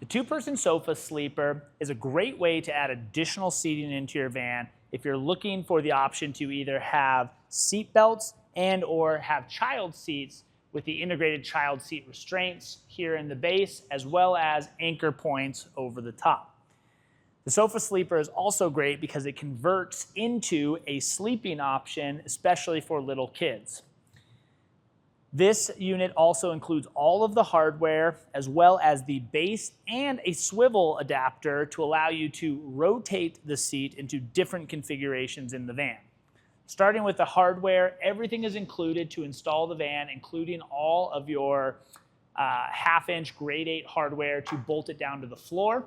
The two-person sofa sleeper is a great way to add additional seating into your van if you're looking for the option to either have seat belts and or have child seats with the integrated child seat restraints here in the base, as well as anchor points over the top. The sofa sleeper is also great because it converts into a sleeping option, especially for little kids. This unit also includes all of the hardware as well as the base and a swivel adapter to allow you to rotate the seat into different configurations in the van. Starting with the hardware, everything is included to install the van, including all of your half-inch grade 8 hardware to bolt it down to the floor.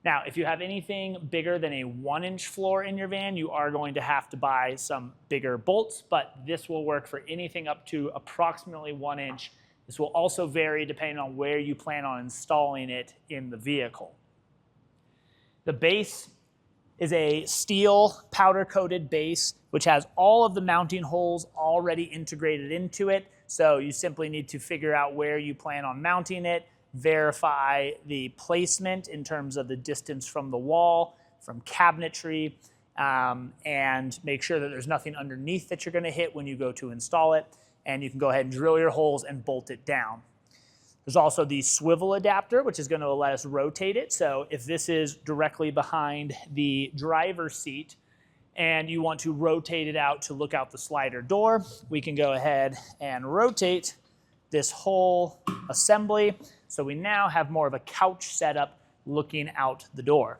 Now, if you have anything bigger than a 1-inch floor in your van, you are going to have to buy some bigger bolts, but this will work for anything up to approximately 1 inch. This will also vary depending on where you plan on installing it in the vehicle. The base is a steel powder-coated base, which has all of the mounting holes already integrated into it. So you simply need to figure out where you plan on mounting it, verify the placement in terms of the distance from the wall, from cabinetry, and make sure that there's nothing underneath that you're going to hit when you go to install it. And you can go ahead and drill your holes and bolt it down. There's also the swivel adapter, which is going to let us rotate it. So if this is directly behind the driver's seat and you want to rotate it out to look out the slider door, we can go ahead and rotate this whole assembly. So we now have more of a couch setup looking out the door.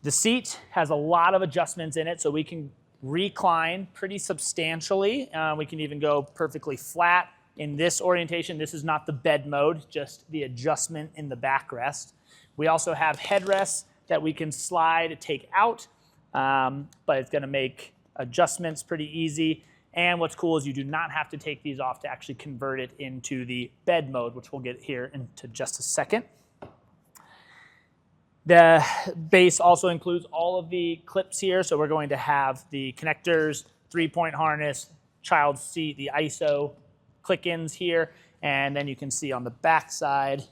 The seat has a lot of adjustments in it, so we can recline pretty substantially. We can even go perfectly flat. In this orientation, this is not the bed mode, just the adjustment in the backrest. We also have headrests that we can slide, take out, but it's going to make adjustments pretty easy. And what's cool is you do not have to take these off to actually convert it into the bed mode, which we'll get here into just a second. The base also includes all of the clips here. So we're going to have the connectors, 3-point harness, child seat, the ISO click-ins here. And then you can see on the back side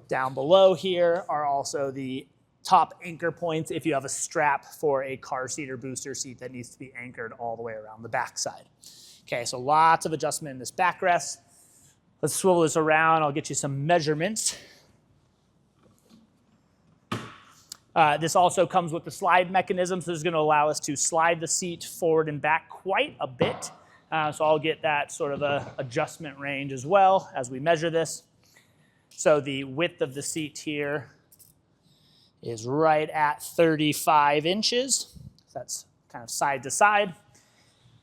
down below here are also the top anchor points if you have a strap for a car seat or booster seat that needs to be anchored all the way around the back side. Okay, so lots of adjustment in this backrest. Let's swivel this around. I'll get you some measurements. This also comes with the slide mechanism, so this is going to allow us to slide the seat forward and back quite a bit. So I'll get that sort of a adjustment range as well as we measure this. So the width of the seat here is right at 35 inches. That's kind of side to side.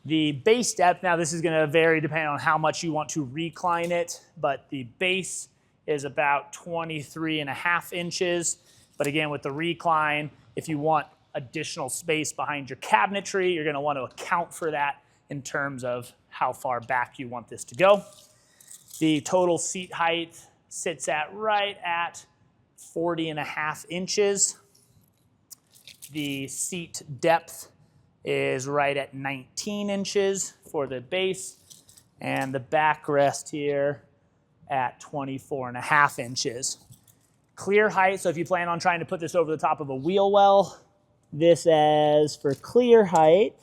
The base depth, now this is going to vary depending on how much you want to recline it, but the base is about 23.5 inches. But again, with the recline, if you want additional space behind your cabinetry, you're going to want to account for that in terms of how far back you want this to go. The total seat height sits at right at 40.5 inches. The seat depth is right at 19 inches for the base, and the backrest here at 24.5 inches. Clear height, so if you plan on trying to put this over the top of a wheel well, this as for clear height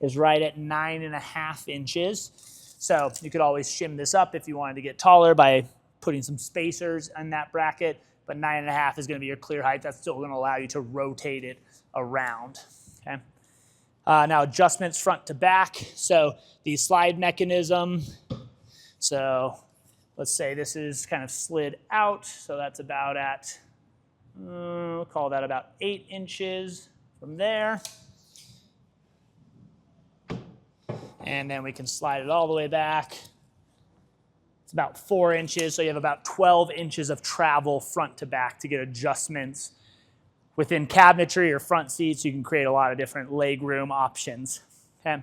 is right at 9.5 inches. So you could always shim this up if you wanted to get taller by putting some spacers in that bracket, but 9.5 is going to be your clear height. That's still going to allow you to rotate it around. Okay. Now adjustments front to back. So the slide mechanism. So let's say this is kind of slid out. So that's about at, we'll call that about 8 inches from there. And then we can slide it all the way back. It's about 4 inches, so you have about 12 inches of travel front to back to get adjustments within cabinetry or front seats. You can create a lot of different leg room options. Okay.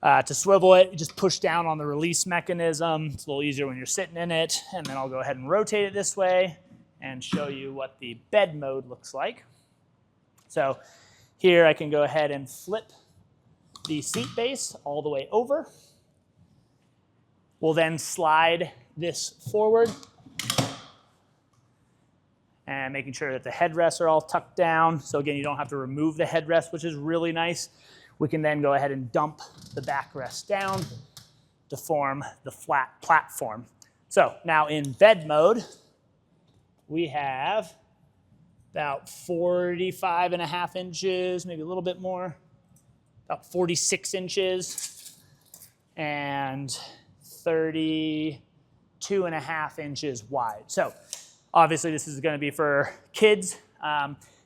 To swivel it, you just push down on the release mechanism. It's a little easier when you're sitting in it. And then I'll go ahead and rotate it this way and show you what the bed mode looks like. So here I can go ahead and flip the seat base all the way over. We'll then slide this forward. and making sure that the headrests are all tucked down. So again, you don't have to remove the headrest, which is really nice. We can then go ahead and dump the backrest down to form the flat platform. So now in bed mode, we have about 45.5 inches, maybe a little bit more, about 46 inches, and 32.5 inches wide. So obviously this is gonna be for kids.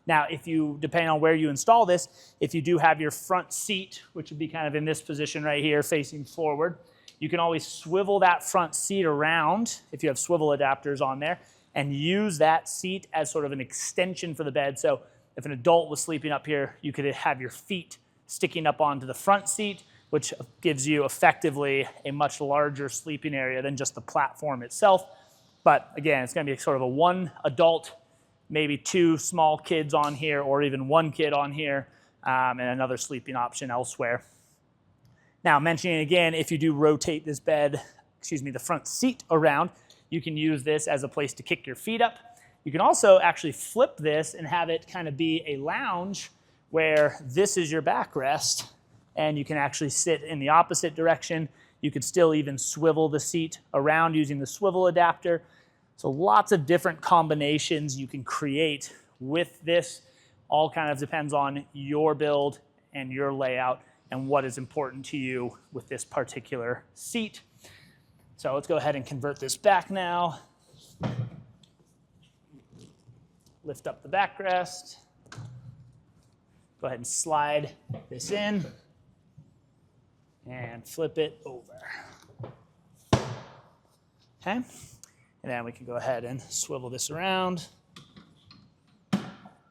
Now, if you, depending on where you install this, if you do have your front seat, which would be kind of in this position right here, facing forward, you can always swivel that front seat around if you have swivel adapters on there and use that seat as sort of an extension for the bed. So if an adult was sleeping up here, you could have your feet sticking up onto the front seat, which gives you effectively a much larger sleeping area than just the platform itself. But again, it's gonna be sort of a one adult, maybe two small kids on here, or even one kid on here, and another sleeping option elsewhere. Now, mentioning again, if you do rotate this bed, the front seat around, you can use this as a place to kick your feet up. You can also actually flip this and have it kind of be a lounge where this is your backrest, and you can actually sit in the opposite direction. You could still even swivel the seat around using the swivel adapter. So lots of different combinations you can create with this. All kind of depends on your build and your layout and what is important to you with this particular seat. So let's go ahead and convert this back now. Lift up the backrest. Go ahead and slide this in and flip it over. Okay, and then we can go ahead and swivel this around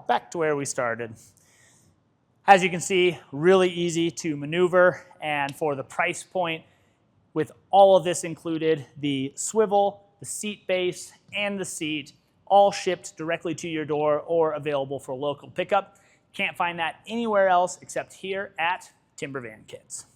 back to where we started. As you can see, really easy to maneuver, and for the price point, with all of this included, the swivel, the seat base, and the seat, all shipped directly to your door or available for local pickup. Can't find that anywhere else except here at Timber Van Kits.